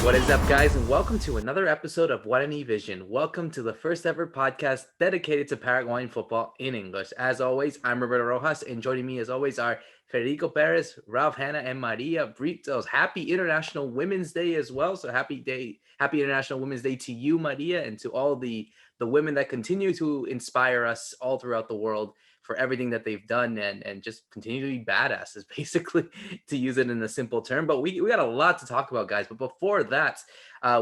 What is up, guys, and welcome to another episode of Guarani Vision. Welcome to the first ever podcast dedicated to Paraguayan football in English. As always, I'm Roberto Rojas, and joining me, as always, are Federico Perez, Ralph, Hannah, and Maria Britos. Happy International Women's Day as well. So happy International Women's Day to you, Maria, and to all the women that continue to inspire us all throughout the world for everything that they've done and just continue to be badasses, basically, to use it in a simple term. But we got a lot to talk about, guys. But before that,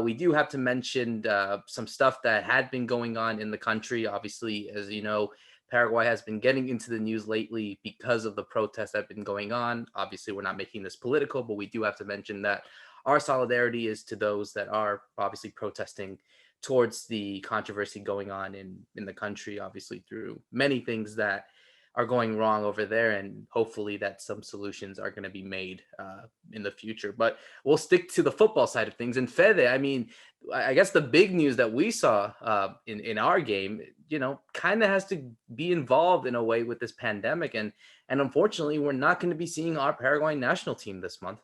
we do have to mention some stuff that had been going on in the country. Obviously, as you know, Paraguay has been getting into the news lately because of the protests that have been going on. Obviously, we're not making this political, but we do have to mention that our solidarity is to those that are obviously protesting towards the controversy going on in the country, obviously through many things that are going wrong over there, and hopefully that some solutions are going to be made in the future. But we'll stick to the football side of things. And Fede, I mean, I guess the big news that we saw in our game, you know, kind of has to be involved in a way with this pandemic. And unfortunately, we're not going to be seeing our Paraguayan national team this month.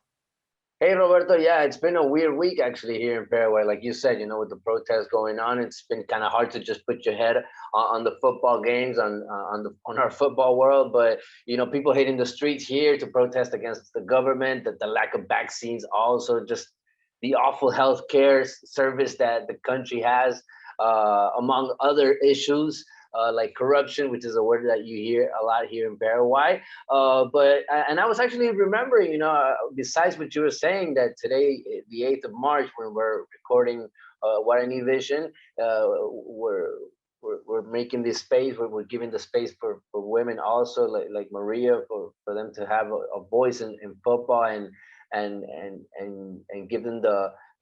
Hey, Roberto. Yeah, it's been a weird week actually here in Paraguay. Like you said, you know, with the protests going on, it's been kind of hard to just put your head on the football games, on our football world. But you know, people hitting the streets here to protest against the government, the lack of vaccines, also just the awful healthcare service that the country has, among other issues. Like corruption, which is a word that you hear a lot here in Paraguay. And I was actually remembering, you know, besides what you were saying, that today, the 8th of March, when we're recording Guarani Vision, we're making this space, we're giving the space for women also, like Maria, for them to have a voice in football and give them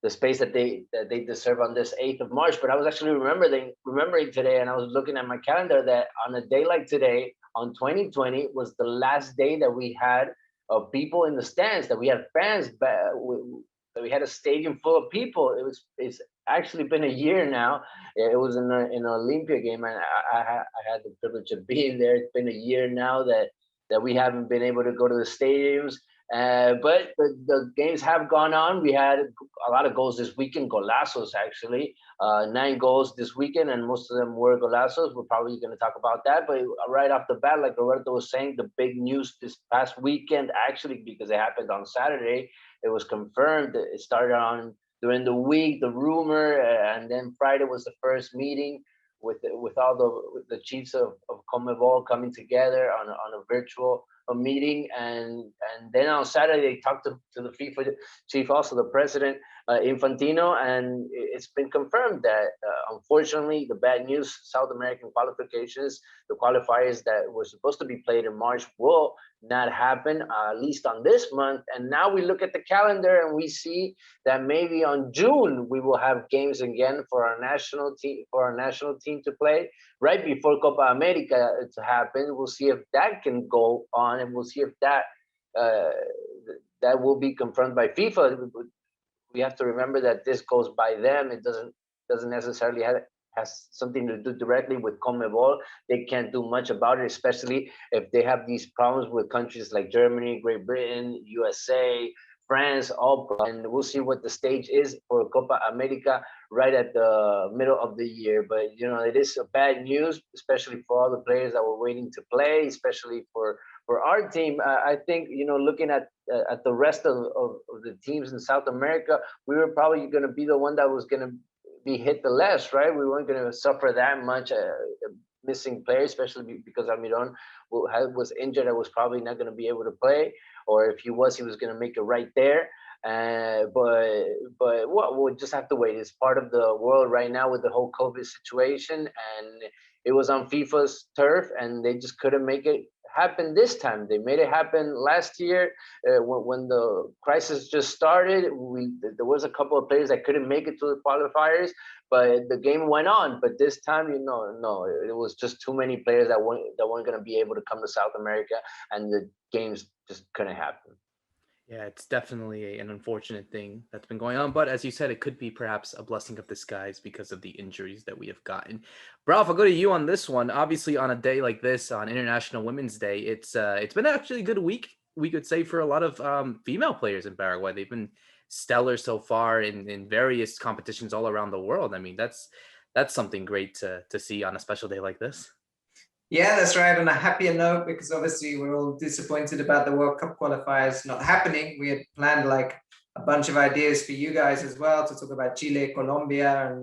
the space that they deserve on this 8th of March. But I was actually remembering today, and I was looking at my calendar, that on a day like today, on 2020, was the last day that we had people in the stands, that we had fans, that we had a stadium full of people. It's actually been a year now. It was in an Olympia game, and I had the privilege of being there. It's been a year now that we haven't been able to go to the stadiums. But the games have gone on. We had a lot of goals this weekend, golazos actually, 9 goals this weekend, and most of them were golazos. We're probably going to talk about that. But right off the bat, like Roberto was saying, the big news this past weekend, actually, because it happened on Saturday, it was confirmed. It started during the week, the rumor, and then Friday was the first meeting with all the chiefs of CONMEBOL coming together on a virtual meeting, and then on Saturday they talked to the FIFA chief, also the president, Infantino, and it's been confirmed that unfortunately, the bad news: South American qualifications, the qualifiers that were supposed to be played in March, will not happen, at least on this month. And now we look at the calendar and we see that maybe on June we will have games again for our national team to play, right before Copa America to happen. We'll see if that can go on, and we'll see if that will be confirmed by FIFA. We have to remember that this goes by them. It doesn't necessarily has something to do directly with CONMEBOL. They can't do much about it, especially if they have these problems with countries like Germany, Great Britain, USA, France, and we'll see what the stage is for Copa America right at the middle of the year. But you know, it is a bad news, especially for all the players that were waiting to play, especially for our team. I think, you know, looking at the rest of the teams in South America, we were probably going to be the one that was going to be hit the less, right? We weren't going to suffer that much missing players, especially because Almiron was injured. I was probably not going to be able to play, or if he was going to make it right there. But we'll just have to wait. It's part of the world right now with the whole COVID situation, and it was on FIFA's turf, and they just couldn't make it happen this time. They made it happen last year when the crisis just started. There was a couple of players that couldn't make it to the qualifiers, but the game went on. But this time, you know, no, it was just too many players that weren't going to be able to come to South America, and the games just couldn't happen. Yeah, it's definitely an unfortunate thing that's been going on. But as you said, it could be perhaps a blessing of disguise because of the injuries that we have gotten. Ralph, I'll go to you on this one. Obviously, on a day like this, on International Women's Day, it's been actually a good week, we could say, for a lot of female players in Paraguay. They've been stellar so far in various competitions all around the world. I mean, that's something great to see on a special day like this. Yeah, that's right. On a happier note, because obviously we're all disappointed about the World Cup qualifiers not happening. We had planned like a bunch of ideas for you guys as well to talk about Chile, Colombia,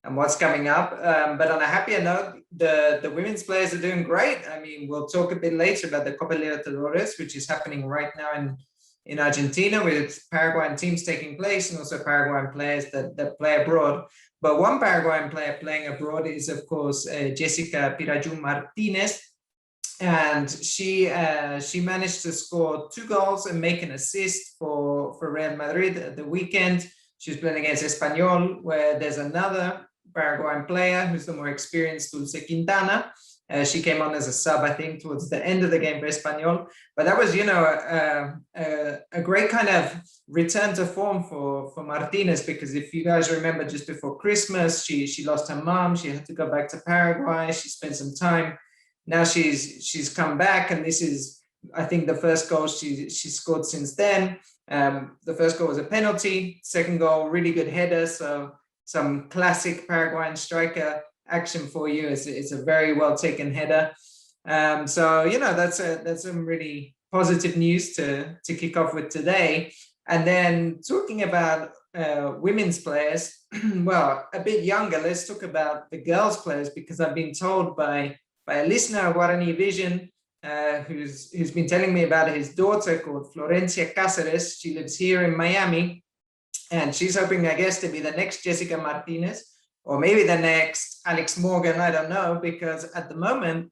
and what's coming up. But on a happier note, the women's players are doing great. I mean, we'll talk a bit later about the Copa Libertadores, which is happening right now in Argentina, with Paraguayan teams taking place and also Paraguayan players that play abroad. But one Paraguayan player playing abroad is, of course, Jessica Pirajun Martinez. And she managed to score 2 goals and make an assist for Real Madrid at the weekend. She was playing against Espanyol, where there's another Paraguayan player who's the more experienced, Dulce Quintana. She came on as a sub, I think, towards the end of the game for Espanyol. But that was, a great kind of return to form for Martinez, because if you guys remember, just before Christmas, she lost her mom. She had to go back to Paraguay. She spent some time. Now she's come back, and this is, I think, the first goal she scored since then. The first goal was a penalty. Second goal, really good header. So some classic Paraguayan striker action for you. It's a very well taken header. So that's some really positive news to kick off with today. And then talking about women's players, well, a bit younger, let's talk about the girls players, because I've been told by a listener of Guarani Vision, who's been telling me about his daughter called Florencia Cáceres. She lives here in Miami, and she's hoping, I guess, to be the next Jessica Martinez, or maybe the next Alex Morgan, I don't know, because at the moment,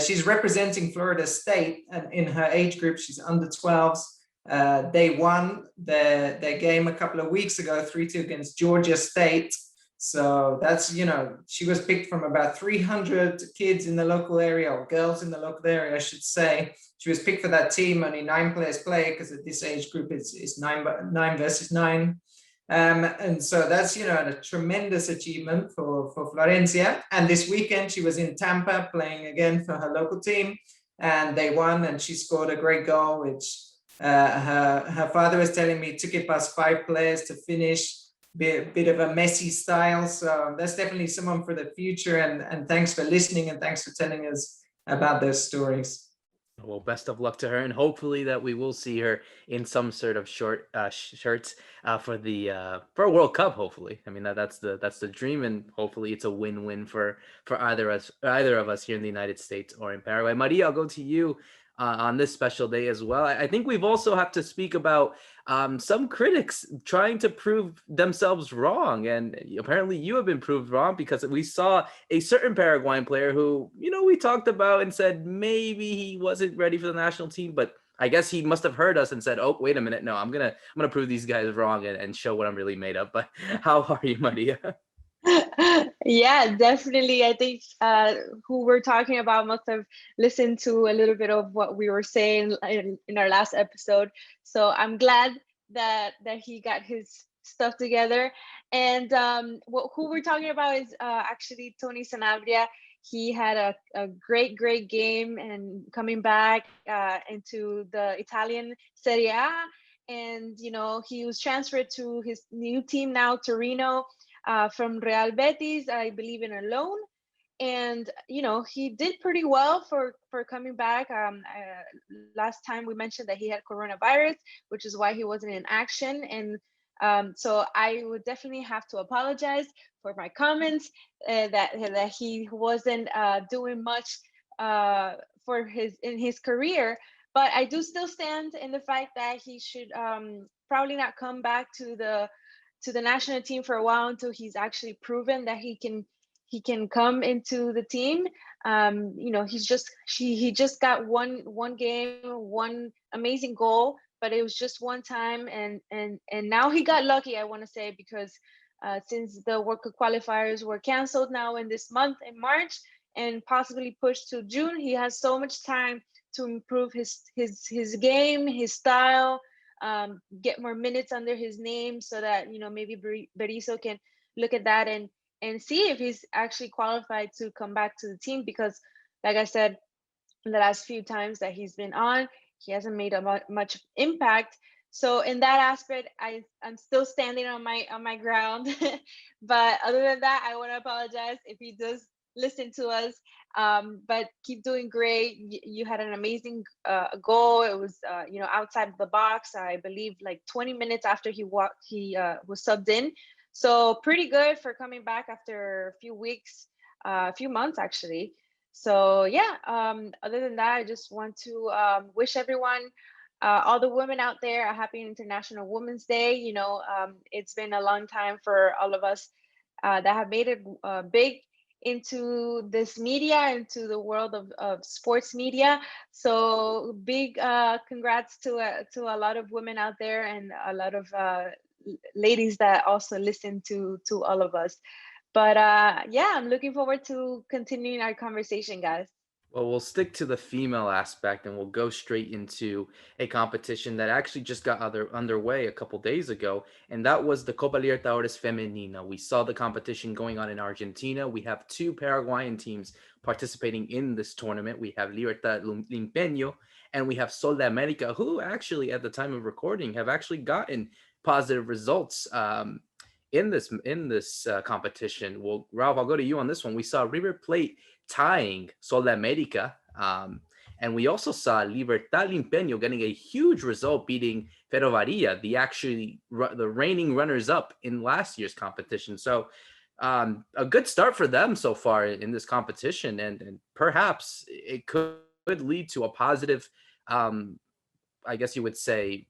she's representing Florida State, and in her age group, she's under 12s. They won their game a couple of weeks ago, 3-2 against Georgia State. So that's, she was picked from about 300 kids in the local area, or girls in the local area, I should say. She was picked for that team. Only 9 players play, because at this age group, it's 9 versus 9. And so that's, a tremendous achievement for Florencia. And this weekend, she was in Tampa playing again for her local team, and they won, and she scored a great goal, which her father was telling me took it past 5 players to finish. Bit of a messy style. So that's definitely someone for the future. And thanks for listening, and thanks for telling us about those stories. Well, best of luck to her, and hopefully that we will see her in some sort of short shirts for a World Cup. Hopefully, I mean that's the dream, and hopefully it's a win-win for either of us here in the United States or in Paraguay. Maria, I'll go to you on this special day as well. I think we've also have to speak about some critics trying to prove themselves wrong, and apparently you have been proved wrong, because we saw a certain Paraguayan player who, we talked about and said maybe he wasn't ready for the national team, but I guess he must have heard us and said, "Oh, wait a minute, no, I'm gonna prove these guys wrong and show what I'm really made of." But how are you, Maria? Yeah, definitely. I think who we're talking about must have listened to a little bit of what we were saying in our last episode. So I'm glad that he got his stuff together. And who we're talking about is actually Tony Sanabria. He had a great game, and coming back into the Italian Serie A. And, he was transferred to his new team now, Torino, from Real Betis, I believe, in a loan. And he did pretty well for coming back. Last time we mentioned that he had coronavirus, which is why he wasn't in action. And so I would definitely have to apologize for my comments that he wasn't doing much for his career. But I do still stand in the fact that he should probably not come back to the national team for a while until he's actually proven that he can come into the team. He just got one game, one amazing goal, but it was just one time, and now he got lucky, I want to say, because since the World Cup qualifiers were canceled now in this month in March and possibly pushed to June, he has so much time to improve his game, his style, get more minutes under his name, so that maybe Berizzo can look at that and see if he's actually qualified to come back to the team. Because, like I said, the last few times that he's been on, he hasn't made much impact. So in that aspect, I'm still standing on my ground. But other than that, I want to apologize if he does listen to us. But keep doing great. You had an amazing goal. It was outside of the box. I believe like 20 minutes after he was subbed in. So pretty good for coming back after a few weeks, a few months actually. So yeah. Other than that, I just want to wish everyone, all the women out there, a happy International Women's Day. It's been a long time for all of us that have made it big into this media, into the world of sports media. So big congrats to a lot of women out there, and a lot of ladies that also listen to all of us. But yeah, I'm looking forward to continuing our conversation, guys. Well, we'll stick to the female aspect and we'll go straight into a competition that actually just got underway a couple days ago, and that was the Copa Libertadores Femenina. We saw the competition going on in Argentina. We have two Paraguayan teams participating in this tournament. We have Libertad Limpeño and we have Sol de America, who actually, at the time of recording, have actually gotten positive results in this competition. Well, Ralph, I'll go to you on this one. We saw River Plate tying Sol de America. And we also saw Libertad Limpeño getting a huge result, beating Ferrovaria, the reigning runners-up in last year's competition. So a good start for them so far in this competition, and perhaps it could lead to a positive, I guess you would say,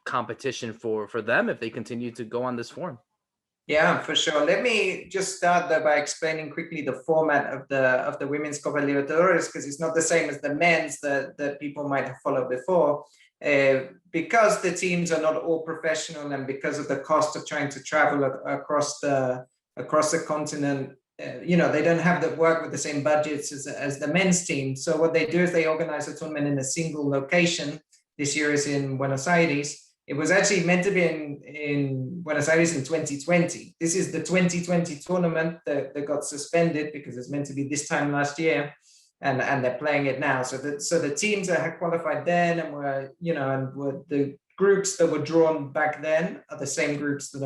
competition for them if they continue to go on this form. Yeah, for sure. Let me just start though by explaining quickly the format of the women's Copa Libertadores, because it's not the same as the men's that people might have followed before. Because the teams are not all professional, and because of the cost of trying to travel across the continent, they don't have the work with the same budgets as the men's team. So what they do is they organize a tournament in a single location. This year is in Buenos Aires. It was actually meant to be in Buenos Aires in 2020. This is the 2020 tournament that got suspended because it's meant to be this time last year, and they're playing it now. So the teams that had qualified then and were the groups that were drawn back then are the same groups that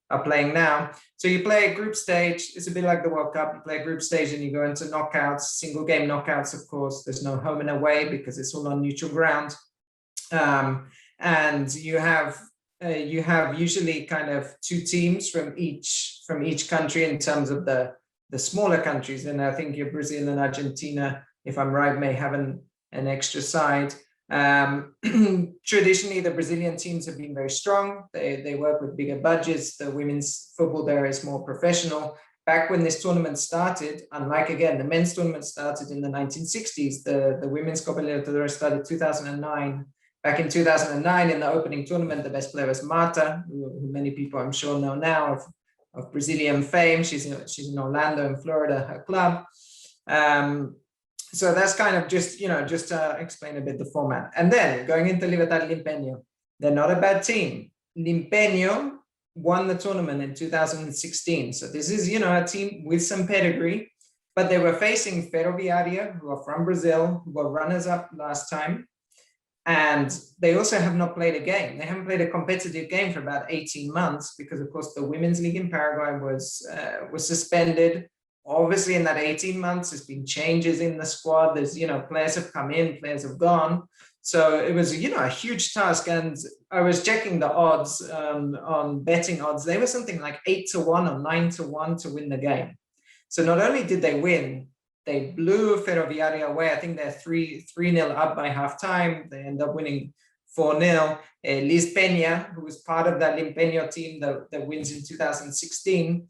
are playing now. So you play a group stage. It's a bit like the World Cup. You play a group stage and you go into knockouts, single game knockouts, of course. There's no home and away because it's all on neutral ground. And you have usually kind of two teams from each country in terms of the smaller countries. And I think your Brazil and Argentina, if I'm right, may have an extra side. Traditionally, the Brazilian teams have been very strong. They work with bigger budgets. The women's football there is more professional. Back when this tournament started, unlike again, the men's tournament started in the 1960s, the women's Copa Libertadores started 2009. Back in 2009, in the opening tournament, the best player was Marta, who many people I'm sure know now of Brazilian fame. She's in Orlando, in Florida, her club. So that's kind of just to explain a bit the format. And then going into Libertad Limpeño, they're not a bad team. Limpeño won the tournament in 2016. So this is, a team with some pedigree, but they were facing Ferroviaria, who are from Brazil, who were runners-up last time. And they also have not played a game. They haven't played a competitive game for about 18 months because, of course, the women's league in Paraguay was suspended. Obviously, in that 18 months, there's been changes in the squad. There's, players have come in, players have gone. So it was, a huge task. And I was checking the odds on betting odds. They were something like 8-1 or 9-1 to win the game. So not only did they win, they blew Ferroviaria away. I think they're 3-0 up by halftime. They end up winning 4-0. Liz Peña, who was part of that Limpeño team that wins in 2016,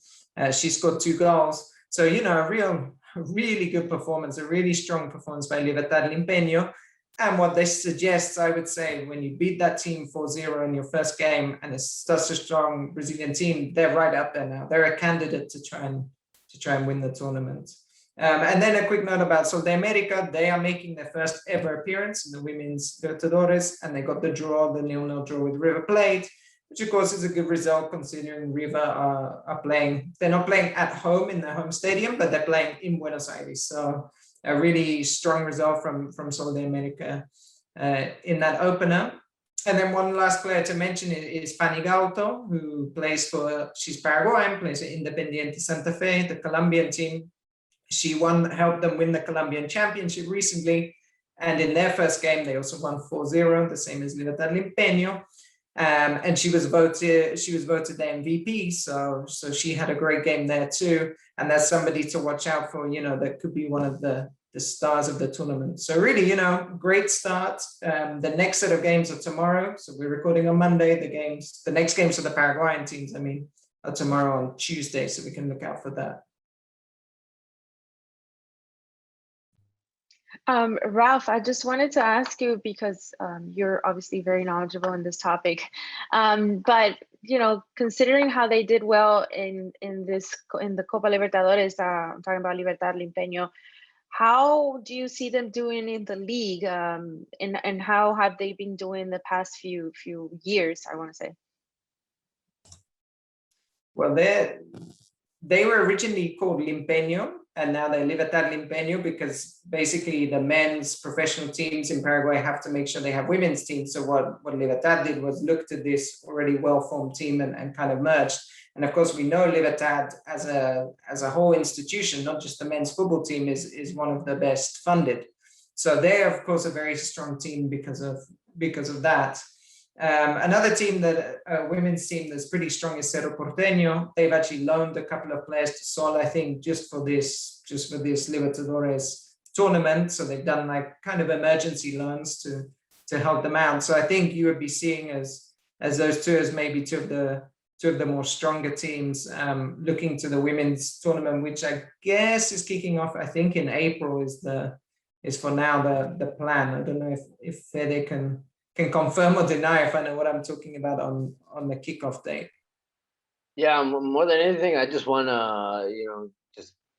she scored 2 goals. So, a really good performance, a really strong performance by Libertad Limpeño. And what this suggests, I would say, when you beat that team 4-0 in your first game, and it's such a strong Brazilian team, they're right up there now. They're a candidate to try and win the tournament. And then a quick note about Sol de America. They are making their first ever appearance in the women's Libertadores, and they got the 0-0 draw with River Plate, which of course is a good result considering River are playing. They're not playing at home in their home stadium, but they're playing in Buenos Aires. So a really strong result from Sol de America in that opener. And then one last player to mention is Fanny Gauto, who plays for, she's Paraguayan, plays for Independiente Santa Fe, the Colombian team. She helped them win the Colombian championship recently. And in their first game, they also won 4-0, the same as Libertad Limpeño. And she was voted the MVP. So she had a great game there too. And that's somebody to watch out for, that could be one of the stars of the tournament. So really, great start. The next set of games are tomorrow. So we're recording on Monday. The next games for the Paraguayan teams, are tomorrow on Tuesday. So we can look out for that. Ralph, I just wanted to ask you, because you're obviously very knowledgeable in this topic, but considering how they did well in the Copa Libertadores, I'm talking about Libertad Limpeño, how do you see them doing in the league, and how have they been doing the past few years, I want to say? Well, they were originally called Limpeño, and now they're Libertad Limpeño, because basically the men's professional teams in Paraguay have to make sure they have women's teams. So what Libertad did was looked at this already well-formed team and kind of merged. And of course, we know Libertad as a whole institution, not just the men's football team, is one of the best funded. So they're, of course, a very strong team because of that. Another team women's team that's pretty strong is Cerro Porteño. They've actually loaned a couple of players to Sol, I think, just for this Libertadores tournament. So they've done like kind of emergency loans to help them out. So I think you would be seeing as those two as maybe two of the more stronger teams, looking to the women's tournament, which I guess is kicking off, I think in April is for now the plan. I don't know if Fede can confirm or deny if I know what I'm talking about on the kickoff date. Yeah, more than anything, I just want to,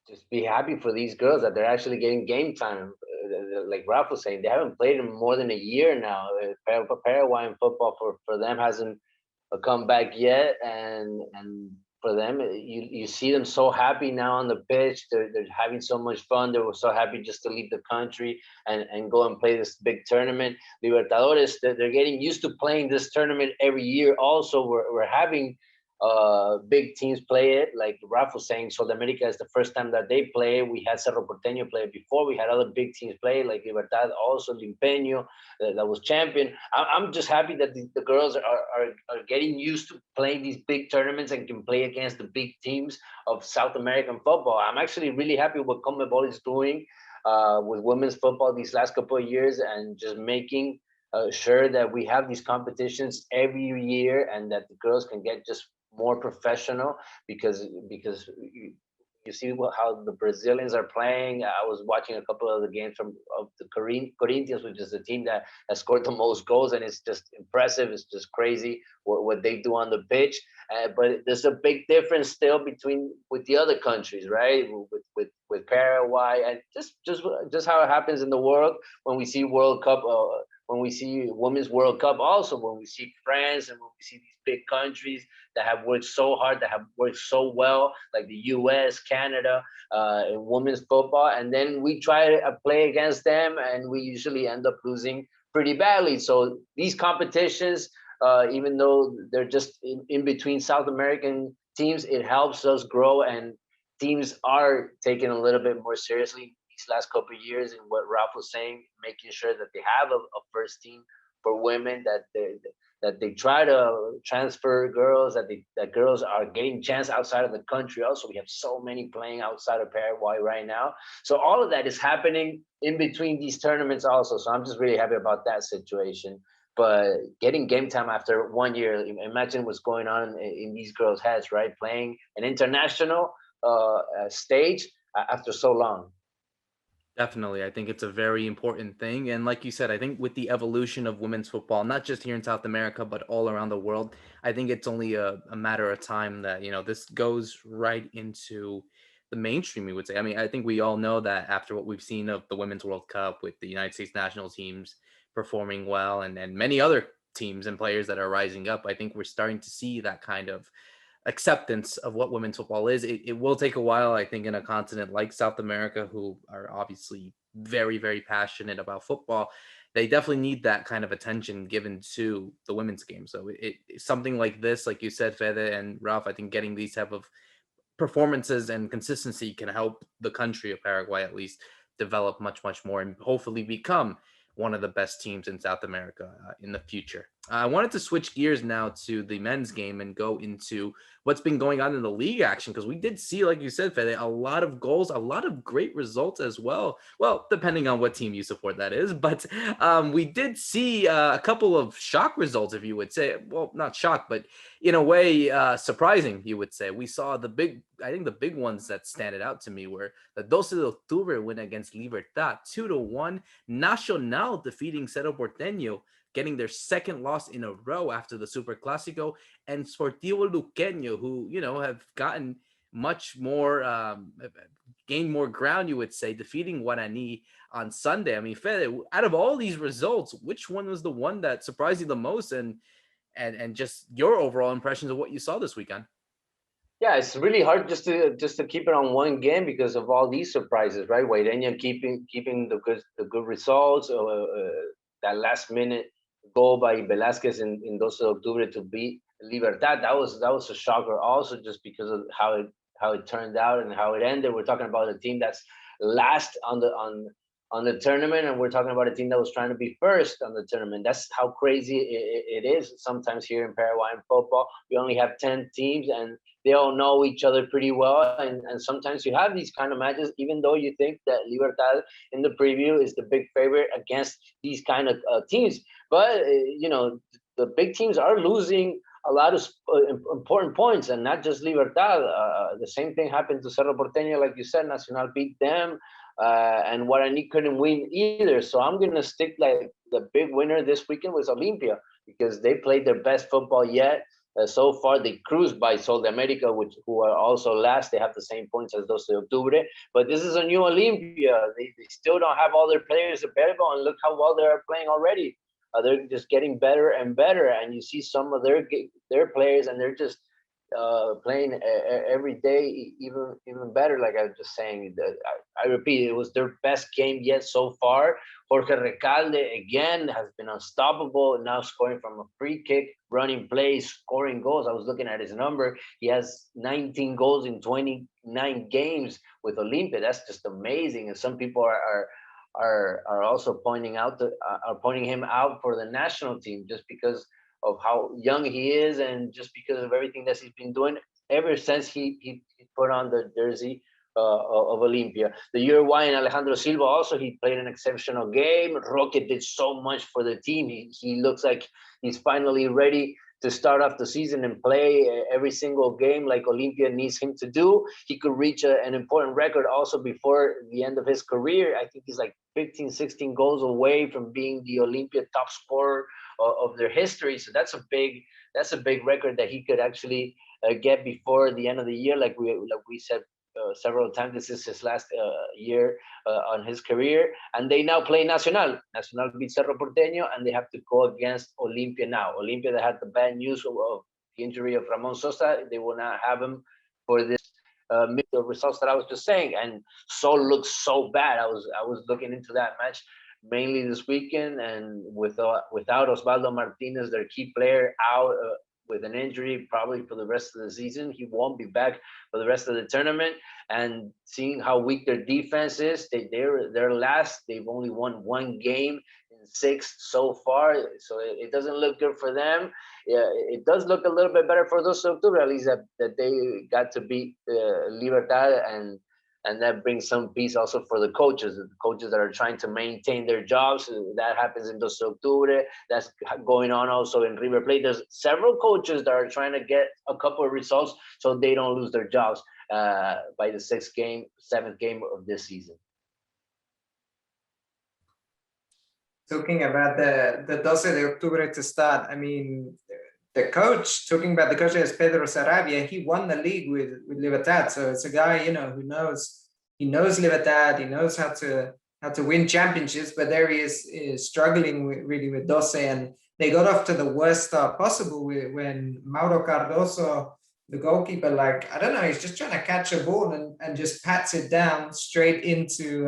just be happy for these girls that they're actually getting game time. Like Ralph was saying, they haven't played in more than a year now. Paraguayan football for them hasn't come back yet, and for them, you see them so happy now on the pitch. They're having so much fun. They were so happy just to leave the country and go and play this big tournament. Libertadores, they're getting used to playing this tournament every year. Also, we're having big teams play it. Like Rafa was saying, South America is the first time that they play. We had Cerro Porteño play before. We had other big teams play, like Libertad, also Limpeño, that was champion. I'm just happy that the girls are getting used to playing these big tournaments and can play against the big teams of South American football. I'm actually really happy with what CONMEBOL is doing with women's football these last couple of years, and just making sure that we have these competitions every year, and that the girls can get just more professional, because you see how the Brazilians are playing. I was watching a couple of the games of the Corinthians, which is the team that has scored the most goals, and it's just impressive. It's just crazy what they do on the pitch. But there's a big difference still with the other countries, right? With Paraguay, and just how it happens in the world when we see World Cup. When we see Women's World Cup, also when we see France, and when we see these big countries that have worked so hard, that have worked so well, like the US, Canada, in women's football, and then we try to play against them, and we usually end up losing pretty badly. So these competitions, even though they're just in between South American teams, it helps us grow, and teams are taken a little bit more seriously these last couple of years. And what Ralph was saying, making sure that they have a first team for women, that they try to transfer girls, that girls are getting chance outside of the country. Also, we have so many playing outside of Paraguay right now. So all of that is happening in between these tournaments also. So I'm just really happy about that situation. But getting game time after 1 year, imagine what's going on in these girls' heads, right? Playing an international stage after so long. Definitely. I think it's a very important thing. And like you said, I think with the evolution of women's football, not just here in South America, but all around the world, I think it's only a matter of time that, this goes right into the mainstream, we would say. I mean, I think we all know that after what we've seen of the Women's World Cup with the United States national teams performing well, and many other teams and players that are rising up, I think we're starting to see that kind of acceptance of what women's football is. It will take a while, I think, in a continent like South America, who are obviously very, very passionate about football. they definitely need that kind of attention given to the women's game. So something like this, like you said, Fede and Ralph, I think getting these type of performances and consistency can help the country of Paraguay at least develop much more and hopefully become one of the best teams in South America in the future. I wanted to switch gears now to the men's game and go into what's been going on in the league action, because we did see, like you said, Fede, a lot of goals, a lot of great results as well. Well, depending on what team you support, that is. But we did see a couple of shock results, if you would say. Well, not shock, but in a way surprising, you would say. We saw the big ones that stand out to me were the 12 de Octubre win against Libertad, 2-1. Nacional defeating Cerro Porteño, getting their second loss in a row after the Super Clásico, and Sportivo Luqueño, who, have gotten much more, gained more ground, you would say, defeating Guarani on Sunday. I mean, Fede, out of all these results, which one was the one that surprised you the most, and just your overall impressions of what you saw this weekend? Yeah, it's really hard just to keep it on one game because of all these surprises, right? Guaireña keeping the good results, that last minute goal by Velázquez in 12 de Octubre to beat Libertad. That was a shocker also, just because of how it turned out and how it ended. We're talking about a team that's last on the tournament, and we're talking about a team that was trying to be first on the tournament. That's how crazy it is sometimes here in Paraguayan football. We only have 10 teams, and they all know each other pretty well. And sometimes you have these kind of matches, even though you think that Libertad in the preview is the big favorite against these kind of teams. But, the big teams are losing a lot of important points, and not just Libertad. The same thing happened to Cerro Porteño, like you said. Nacional beat them. And Guarani couldn't win either. So I'm going to stick, like, the big winner this weekend was Olimpia, because they played their best football yet. So far, they cruised by Sol de America, who are also last. They have the same points as 12 de Octubre. But this is a new Olimpia. They still don't have all their players available, and look how well they're playing already. They're just getting better and better. And you see some of their players, and they're just playing every day even better. Like I was just saying, I repeat, it was their best game yet so far. Jorge Recalde again has been unstoppable, now scoring from a free kick, running plays, scoring goals. I was looking at his number. He has 19 goals in 29 games with Olimpia. That's just amazing. And some people are also pointing him out for the national team, just because of how young he is, and just because of everything that he's been doing ever since he put on the jersey of Olimpia. The Uruguayan Alejandro Silva also, he played an exceptional game. Roque did so much for the team. He looks like he's finally ready to start off the season and play every single game like Olimpia needs him to do. He could reach an important record also before the end of his career. I think he's like 15, 16 goals away from being the Olimpia top scorer of their history. So that's a big record that he could actually get before the end of the year. Like we said several times, this is his last year on his career. And they now play Nacional. Nacional beat Cerro Porteño, and they have to go against Olimpia now. Olimpia, that had the bad news of the injury of Ramon Sosa, they will not have him for this the results that I was just saying. And Sol looks so bad. I was looking into that match mainly this weekend, and without Osvaldo Martinez, their key player, out with an injury probably for the rest of the season. He won't be back for the rest of the tournament. And seeing how weak their defense is, they're last. They've only won one game in 6 so far, so it doesn't look good for them. Yeah, it does look a little bit better for 12 de Octubre, at least that they got to beat Libertad, and that brings some peace also for the coaches that are trying to maintain their jobs. That happens in 12 de Octubre. That's going on also in River Plate. There's several coaches that are trying to get a couple of results so they don't lose their jobs by the 7th game of this season. Talking about the 12 de Octubre to start, I mean, talking about the coach is Pedro Sarabia. He won the league with Libertad, so it's a guy, who knows Libertad. He knows how to win championships, but there he is struggling with 12, and they got off to the worst start possible when Mauro Cardoso the goalkeeper, like, I don't know, he's just trying to catch a ball and just pats it down straight into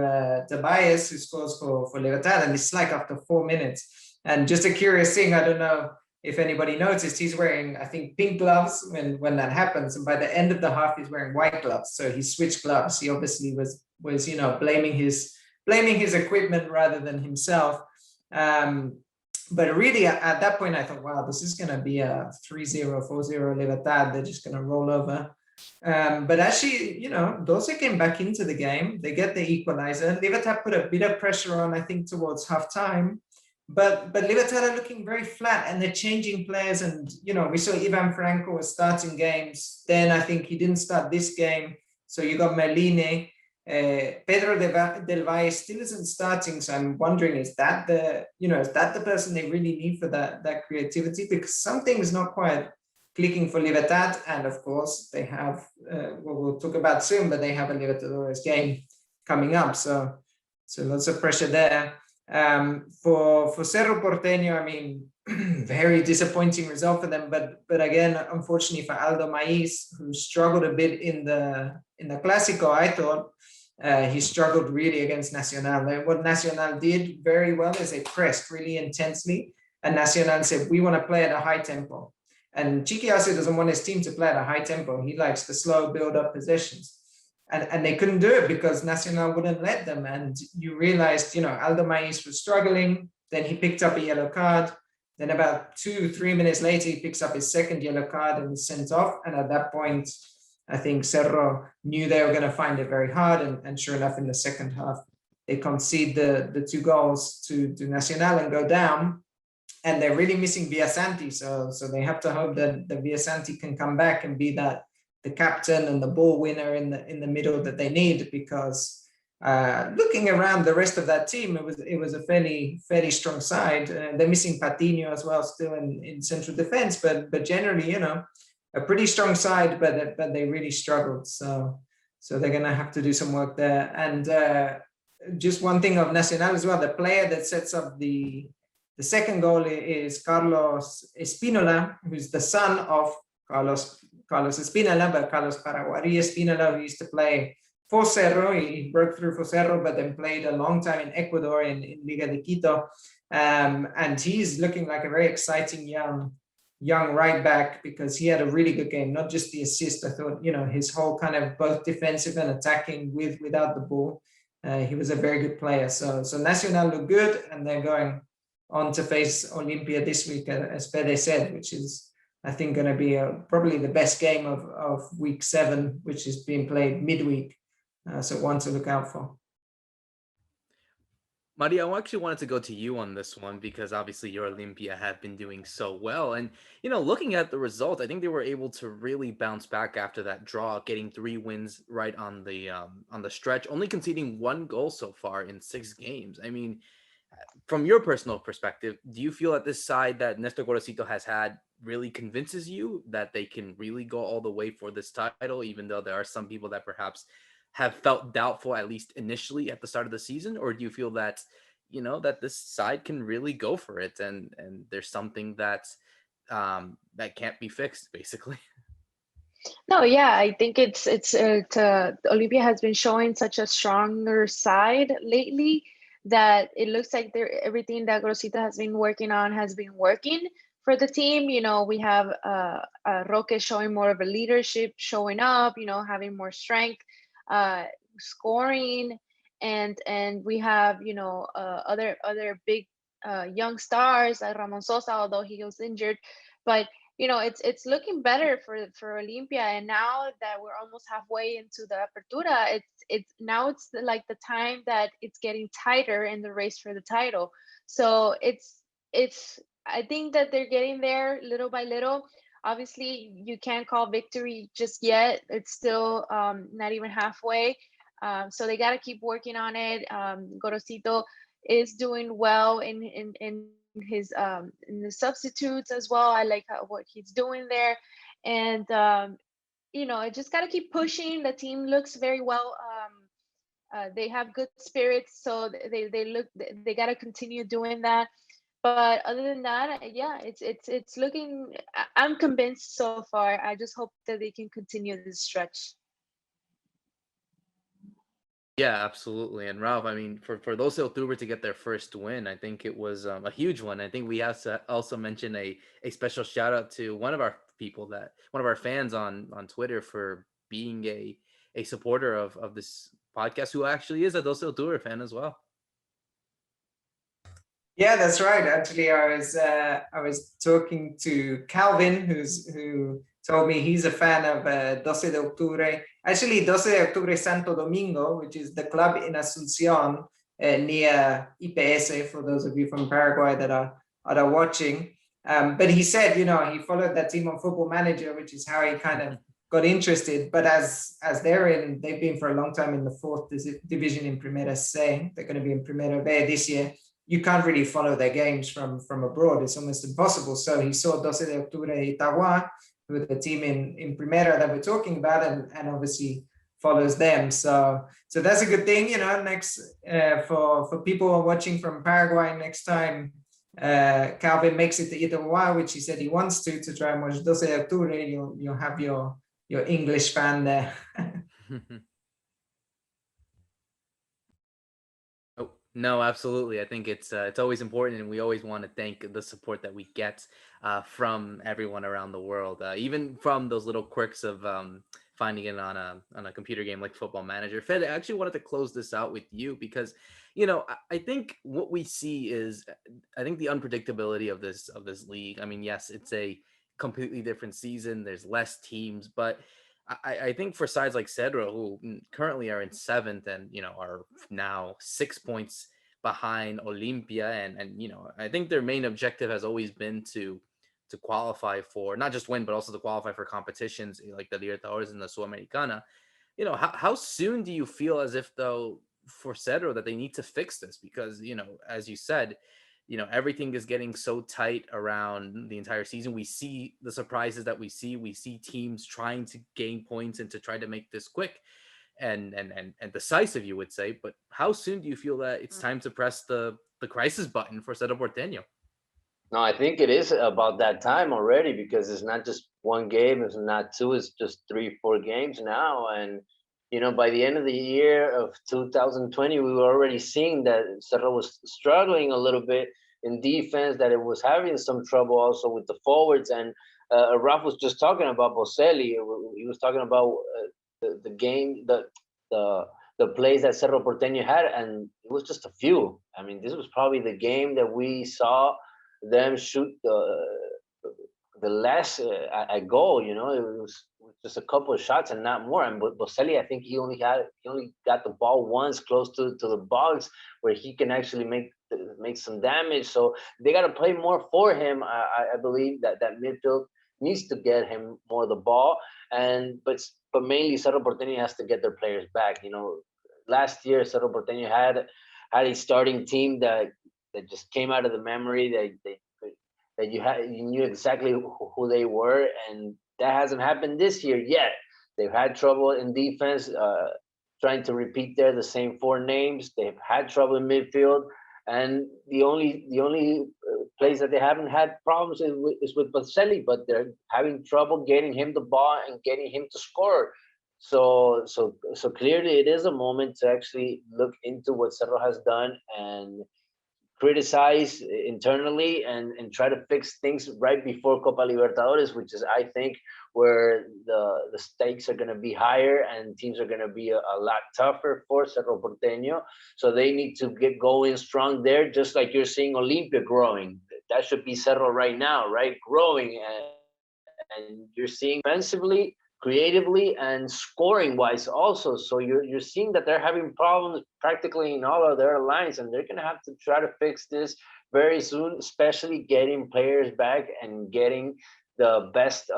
Tobias, who scores for Libertad. And it's like after 4 minutes. And just a curious thing, I don't know if anybody noticed, he's wearing, I think, pink gloves when that happens. And by the end of the half, he's wearing white gloves. So he switched gloves. He obviously was blaming his equipment rather than himself. But really, at that point, I thought, wow, this is going to be a 3-0, 4-0 Libertad. They're just going to roll over. But actually, Dulce came back into the game. They get the equalizer. Libertad put a bit of pressure on, I think, towards halftime. But Libertad are looking very flat, and they're changing players. And, we saw Ivan Franco was starting games. Then I think he didn't start this game. So you got Merline. Pedro del Valle still isn't starting, so I'm wondering, is that the person they really need for that creativity? Because something's not quite clicking for Libertad, and of course they have what we'll talk about soon, but they have a Libertadores game coming up, so lots of pressure there. For Cerro Porteño, I mean, very disappointing result for them, but again, unfortunately for Aldo Maiz, who struggled a bit in the Clásico, I thought. He struggled really against Nacional. And what Nacional did very well is they pressed really intensely, and Nacional said, we want to play at a high tempo. And Chiqui Arce doesn't want his team to play at a high tempo. He likes the slow build-up possessions. And they couldn't do it because Nacional wouldn't let them. And you realized, Aldo Maiz was struggling. Then he picked up a yellow card. Then about 2-3 minutes later, he picks up his second yellow card and is sent off. And at that point, I think Cerro knew they were going to find it very hard. And sure enough, in the second half, they concede the 2 goals to Nacional and go down. And they're really missing Villasanti. So they have to hope that the Villasanti can come back and be the captain and the ball winner in the middle that they need, because looking around the rest of that team, it was a fairly strong side. They're missing Patiño as well, still in central defense, but generally, a pretty strong side, but they really struggled. So they're gonna have to do some work there. And just one thing of Nacional as well, the player that sets up the second goal is Carlos Espinola, who's the son of Carlos Espinola, but Carlos Paraguayan Espinola, who used to play for Cerro. He broke through for Cerro, but then played a long time in Ecuador in Liga de Quito. And he's looking like a very exciting young right back, because he had a really good game, not just the assist. I thought, his whole kind of both defensive and attacking without the ball. He was a very good player. So Nacional look good, and they're going on to face Olimpia this week, as Fede said, which is, I think, going to be probably the best game of week 7, which is being played midweek. So one to look out for. Maria, I actually wanted to go to you on this one, because obviously your Olimpia have been doing so well. And, looking at the result, I think they were able to really bounce back after that draw, getting 3 wins right on the stretch, only conceding 1 goal so far in 6 games. I mean, from your personal perspective, do you feel that this side that Nestor Gorosito has had really convinces you that they can really go all the way for this title, even though there are some people that perhaps have felt doubtful, at least initially at the start of the season? Or do you feel that, that this side can really go for it, and there's something that can't be fixed, basically? No, yeah, I think it's Olympia has been showing such a stronger side lately that it looks like everything that Grosita has been working on has been working for the team. We have Roque showing more of a leadership, showing up, having more strength, scoring, and we have other big young stars like Ramon Sosa, although he was injured, but it's looking better for Olympia. And now that we're almost halfway into the Apertura, it's like the time that it's getting tighter in the race for the title. So it's I think that they're getting there little by little. Obviously, you can't call victory just yet. It's still not even halfway. So they got to keep working on it. Gorosito is doing well in his in the substitutes as well. I like what he's doing there, and I just got to keep pushing. The team looks very well. They have good spirits, so they got to continue doing that. But other than that, yeah, it's looking. I'm convinced so far. I just hope that they can continue this stretch. Yeah, absolutely. And Ralph, I mean, for those October to get their first win, I think it was a huge one. I think we have to also mention a special shout out to one of our people, that one of our fans on Twitter, for being a supporter of this podcast, who actually is a Dos Octubre fan as well. Yeah, that's right. Actually, I was talking to Calvin, who told me he's a fan of 12 de Octubre. Actually, 12 de Octubre Santo Domingo, which is the club in Asunción, near IPS, for those of you from Paraguay that are watching. But he said, he followed that team on Football Manager, which is how he kind of got interested. But as they've been for a long time in the fourth division in Primera C. They're going to be in Primera B this year. You can't really follow their games from abroad. It's almost impossible. So he saw 12 de Octubre Itagua, with the team in Primera that we're talking about, and obviously follows them. So that's a good thing, next for people watching from Paraguay, next time Calvin makes it to Itagua, which he said he wants to try and watch 12 de Octubre, you'll have your English fan there. No, absolutely. I think it's always important, and we always want to thank the support that we get from everyone around the world, even from those little quirks of finding it on a computer game like Football Manager. Fed, I actually wanted to close this out with you because, I think what we see is, I think the unpredictability of this league. I mean, yes, it's a completely different season. There's less teams, but I think for sides like Cedro, who currently are in seventh and are now 6 points behind Olimpia, and I think their main objective has always been to qualify for not just win, but also to qualify for competitions like the Libertadores and the Sudamericana. How soon do you feel as if, though, for Cedro, that they need to fix this? Because as you said, everything is getting so tight around the entire season. We see the surprises that we see teams trying to gain points and to try to make this quick and decisive, you would say. But how soon do you feel that it's time to press the crisis button for Cerro Porteño? No, I think it is about that time already, because it's not just one game, it's not two, it's just 3, 4 games now. And by the end of the year of 2020, we were already seeing that Cerro was struggling a little bit in defense, that it was having some trouble also with the forwards. And Ralph was just talking about Boselli. He was talking about the game, the plays that Cerro Porteño had, and it was just a few. I mean, this was probably the game that we saw them shoot the less at goal. It was just a couple of shots and not more. And Boselli, I think he only got the ball once close to the box, where he can actually make some damage. So they got to play more for him. I believe that midfield needs to get him more of the ball, but mainly Cerro Porteño has to get their players back. Last year Cerro Porteño had a starting team that just came out of the memory, that you knew exactly who they were, and that hasn't happened this year yet. They've had trouble in defense, trying to repeat the same 4 names. They've had trouble in midfield, and the only place that they haven't had problems is with Boselli, but they're having trouble getting him the ball and getting him to score. So clearly it is a moment to actually look into what Cerro has done and criticize internally and try to fix things right before Copa Libertadores, which is, I think, where the stakes are going to be higher and teams are going to be a lot tougher for Cerro Porteño. So they need to get going strong there, just like you're seeing Olimpia growing. That should be Cerro right now, right? Growing, and you're seeing offensively, creatively, and scoring wise also. So you're seeing that they're having problems practically in all of their lines, and they're going to have to try to fix this very soon, especially getting players back and getting the best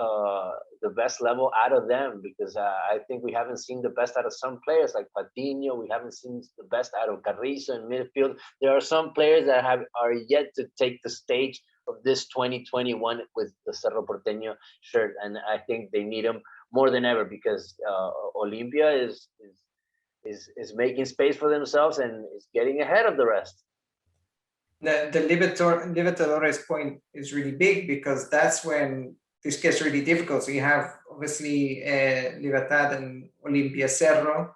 level out of them, because I think we haven't seen the best out of some players like Patiño. We haven't seen the best out of Carrizo in midfield. There are some players that are yet to take the stage of this 2021 with the Cerro Porteño shirt, and I think they need them more than ever, because Olimpia is making space for themselves and is getting ahead of the rest. The Libertadores point is really big because that's when this gets really difficult. So you have obviously Libertad and Olimpia Cerro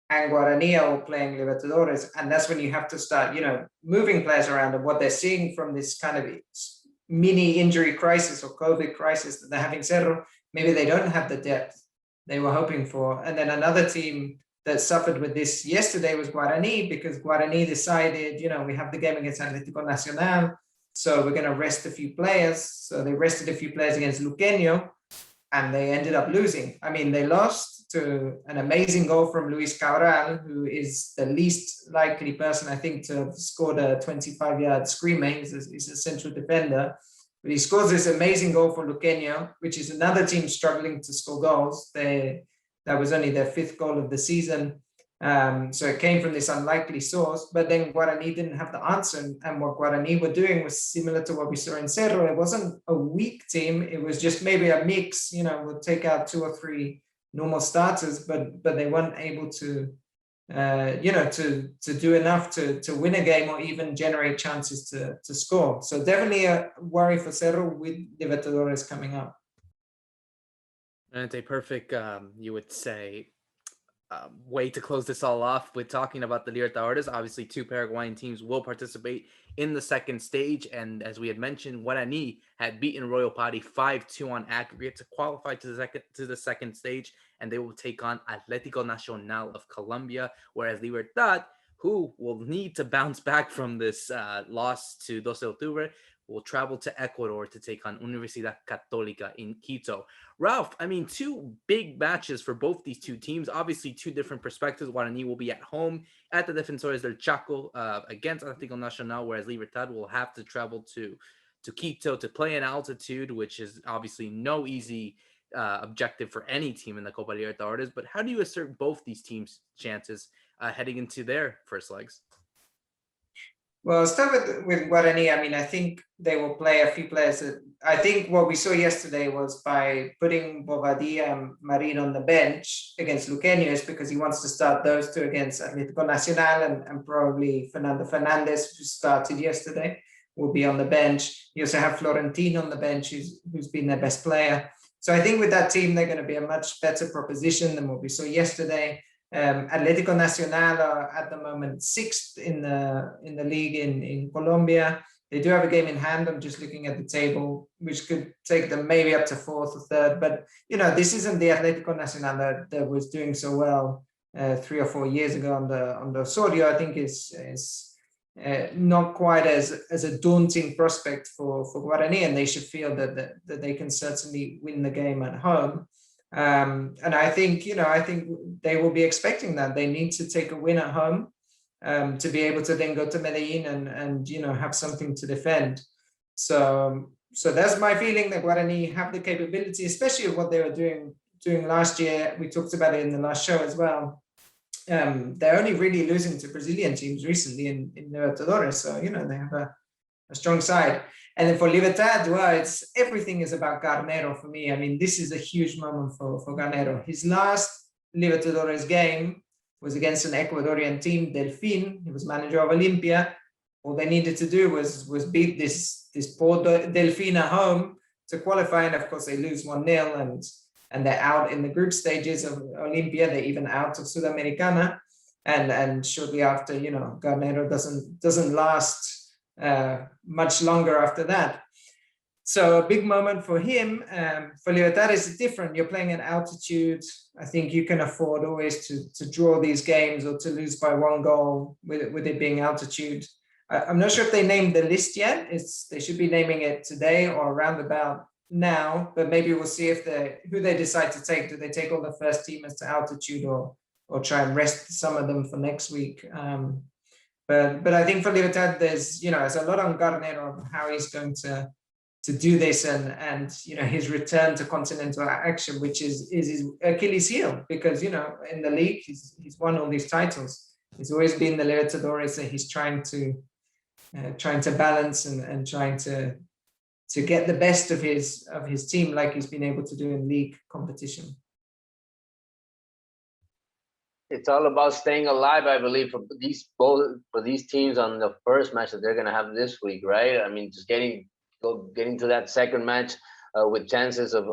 and Guarani are all playing Libertadores, and that's when you have to start, moving players around. And what they're seeing from this kind of mini injury crisis or COVID crisis that they're having Cerro, maybe they don't have the depth they were hoping for. And then another team that suffered with this yesterday was Guarani, because Guarani decided, we have the game against Atlético Nacional, so we're going to rest a few players. So they rested a few players against Luqueño, and they ended up losing. I mean, they lost to an amazing goal from Luis Cabral, who is the least likely person, I think, to have scored a 25-yard screamer. He's a central defender. But he scores this amazing goal for Luqueño, which is another team struggling to score goals. That was only their 5th goal of the season. So it came from this unlikely source, but then Guarani didn't have the answer. And what Guarani were doing was similar to what we saw in Cerro. It wasn't a weak team. It was just maybe a mix, we'll take out 2 or 3 normal starters, but they weren't able to do enough to win a game or even generate chances to score. So definitely a worry for Cerro with Libertadores coming up. And it's a perfect, you would say, way to close this all off with talking about the Libertadores. Obviously, 2 Paraguayan teams will participate in the second stage. And as we had mentioned, Guarani had beaten Royal Party 5-2 on aggregate to qualify to the second stage. And they will take on Atlético Nacional of Colombia, whereas Libertad, who will need to bounce back from this loss to 12 de Octubre, will travel to Ecuador to take on Universidad Católica in Quito. Ralph, I mean, 2 big matches for both these 2 teams. Obviously, 2 different perspectives. Guarani will be at home at the Defensores del Chaco against Atlético Nacional, whereas Libertad will have to travel to Quito to play in altitude, which is obviously no easy objective for any team in the Copa Libertadores. But how do you assert both these teams' chances heading into their first legs? Well, I'll start with Guarani. I mean, I think they will play a few players. I think what we saw yesterday was by putting Bobadilla and Marin on the bench against Luqueño is because he wants to start those 2 against Atlético Nacional, and probably Fernando Fernandez, who started yesterday, will be on the bench. You also have Florentino on the bench, who's been their best player. So I think with that team, they're going to be a much better proposition than what we saw yesterday. Atlético Nacional are at the moment 6th in the league in Colombia. They do have a game in hand. I'm just looking at the table, which could take them maybe up to 4th or 3rd. But this isn't the Atlético Nacional that was doing so well 3 or 4 years ago on the Osorio. I think is not quite as a daunting prospect for Guarani, and they should feel that they can certainly win the game at home. And I think they will be expecting that. They need to take a win at home to be able to then go to Medellin and have something to defend. So that's my feeling, that Guarani have the capability, especially of what they were doing last year. We talked about it in the last show as well. They're only really losing to Brazilian teams recently in Libertadores, so they have a strong side. And then for Libertad, well, everything is about Garnero for me. I mean, this is a huge moment for Garnero. His last Libertadores game was against an Ecuadorian team, Delfín. He was manager of Olimpia. All they needed to do was beat this poor Delfín at home to qualify, and of course they lose 1-0, and they're out in the group stages of Olimpia. They're even out of Sudamericana, and shortly after, Garnero doesn't last much longer after that. So a big moment for him. For Libertad is different. You're playing at altitude. I think you can afford always to draw these games or to lose by 1 goal with it being altitude. I'm not sure if they named the list yet. They should be naming it today or around about now, but maybe we'll see who they decide to take. Do they take all the first teamers to altitude or try and rest some of them for next week? But I think for Libertad, there's a lot on Garnero on how he's going to do this and his return to continental action, which is his Achilles heel, because in the league he's won all these titles. He's always been the Libertadores that he's trying to balance and trying to get the best of his team, like he's been able to do in league competition. it's all about staying alive, I believe, for these teams on the first match that they're gonna have this week, right? I mean, just getting to that second match with chances of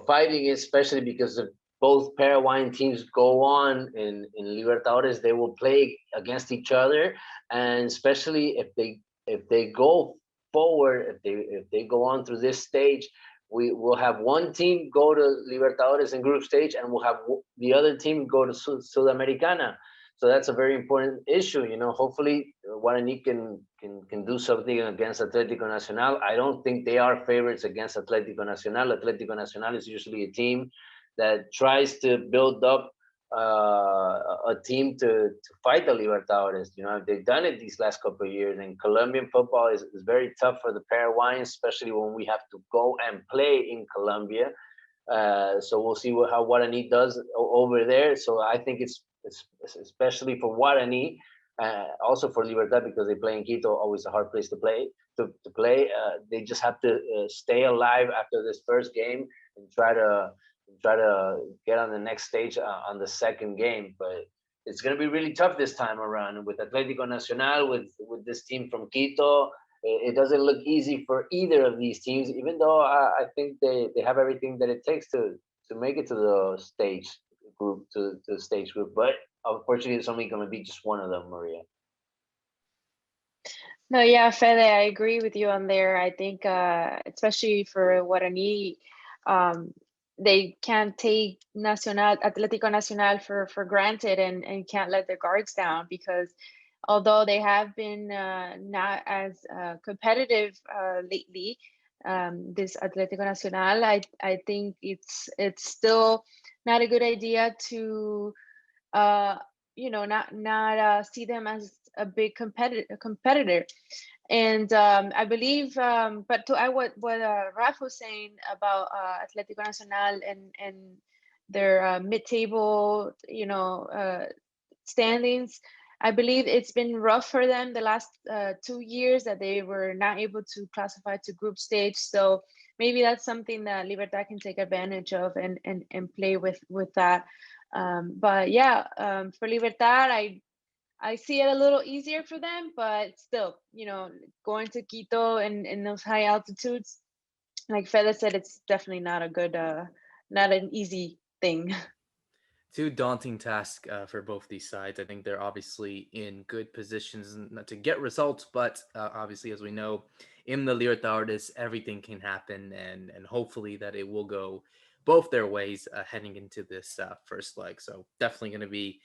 fighting, especially because if both Paraguayan teams go on in Libertadores, they will play against each other, and especially if they go forward, if they go on through this stage, we will have one team go to Libertadores in group stage, and we'll have the other team go to Sudamericana. So that's a very important issue. Hopefully Guarani can do something against Atlético Nacional. I don't think they are favorites against Atlético Nacional. Atlético Nacional is usually a team that tries to build up a team to fight the Libertadores. They've done it these last couple of years, and Colombian football is very tough for the Paraguayans, especially when we have to go and play in Colombia. So we'll see how Guarani does over there. So I think it's especially for Guarani, also for Libertad, because they play in Quito, always a hard place to play. They just have to stay alive after this first game and try to get on the next stage on the second game. But it's going to be really tough this time around with Atlético Nacional, with this team from Quito. It doesn't look easy for either of these teams, even though I think they have everything that it takes to make it to the stage group. But unfortunately, it's only going to be just one of them, Maria. No, yeah, Fede, I agree with you on there. I think, especially for Guarani, they can't take Atlético Nacional for granted and can't let their guards down, because although they have been not as competitive lately, this Atlético Nacional, I think it's still not a good idea to not see them as a big competitor. And I believe, but to add what Raf was saying about Atlético Nacional and their mid-table, standings, I believe it's been rough for them the last 2 years that they were not able to classify to group stage. So maybe that's something that Libertad can take advantage of and play with that. But yeah, for Libertad, I see it a little easier for them, but still, going to Quito and in those high altitudes, like Fede said, it's definitely not a good, not an easy thing. Two daunting tasks for both these sides. I think they're obviously in good positions to get results, but obviously, as we know, in the Libertadores, everything can happen, and hopefully that it will go both their ways heading into this first leg. So definitely going to be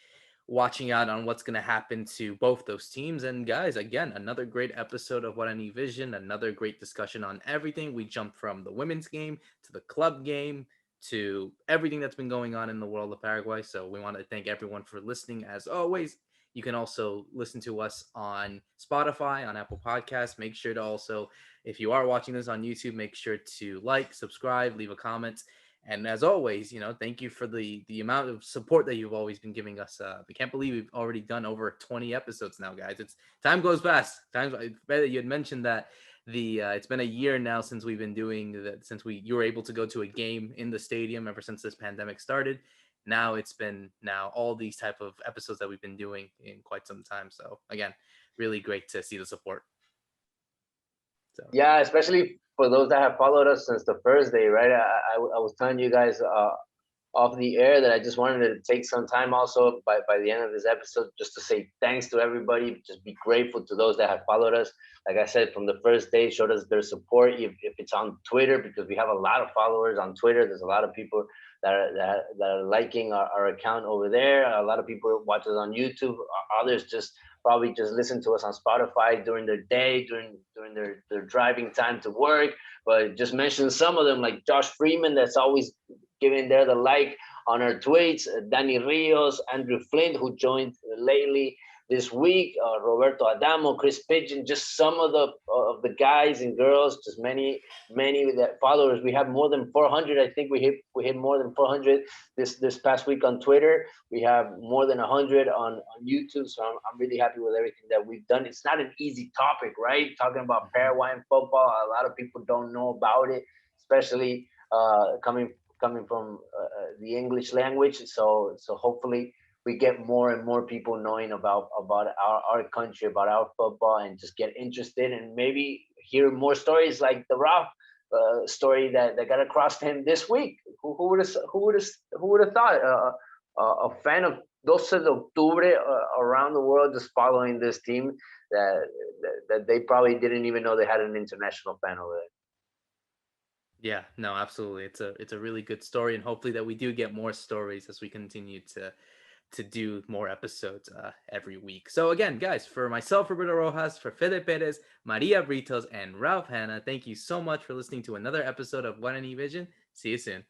watching out on what's going to happen to both those teams. And guys, again, another great episode of Guarani Vision, another great discussion on everything. We jumped from the women's game to the club game to everything that's been going on in the world of Paraguay. So we want to thank everyone for listening. As always, you can also listen to us on Spotify, on Apple Podcasts. Make sure to also, if you are watching this on YouTube, make sure to like, subscribe, leave a comment. And as always, thank you for the amount of support that you've always been giving us. I can't believe we've already done over 20 episodes now, guys. Time goes fast. You had mentioned that it's been a year now since we've been doing that, since you were able to go to a game in the stadium ever since this pandemic started. Now it's been all these type of episodes that we've been doing in quite some time. So again, really great to see the support. So yeah, especially for those that have followed us since the first day, right? I was telling you guys off the air that I just wanted to take some time also by the end of this episode just to say thanks to everybody, just be grateful to those that have followed us. Like I said, from the first day, showed us their support. If it's on Twitter, because we have a lot of followers on Twitter, there's a lot of people that are liking our account over there. A lot of people watch us on YouTube. Others probably just listen to us on Spotify during their day, during their driving time to work. But just mention some of them, like Josh Freeman, that's always giving there the like on our tweets, Danny Rios, Andrew Flint, who joined lately this week, Roberto Adamo, Chris Pigeon, just some of the guys and girls, just many that followers. We have more than 400. I think we hit more than 400 this past week on Twitter. We have more than 100 on YouTube. So I'm really happy with everything that we've done. It's not an easy topic, right? Talking about Paraguayan football, a lot of people don't know about it, especially coming from the English language. So hopefully we get more and more people knowing about our country, about our football, and just get interested and maybe hear more stories like the Ralph story that got across to him this week. Who would have thought a fan of 12 de Octubre around the world just following this team that they probably didn't even know they had an international fan over there. Yeah, no, absolutely. It's a really good story, and hopefully that we do get more stories as we continue to do more episodes every week. So again, guys, for myself, Roberto Rojas, for Fede Perez, Maria Britos, and Ralph Hanna, thank you so much for listening to another episode of Guarani Vision. See you soon.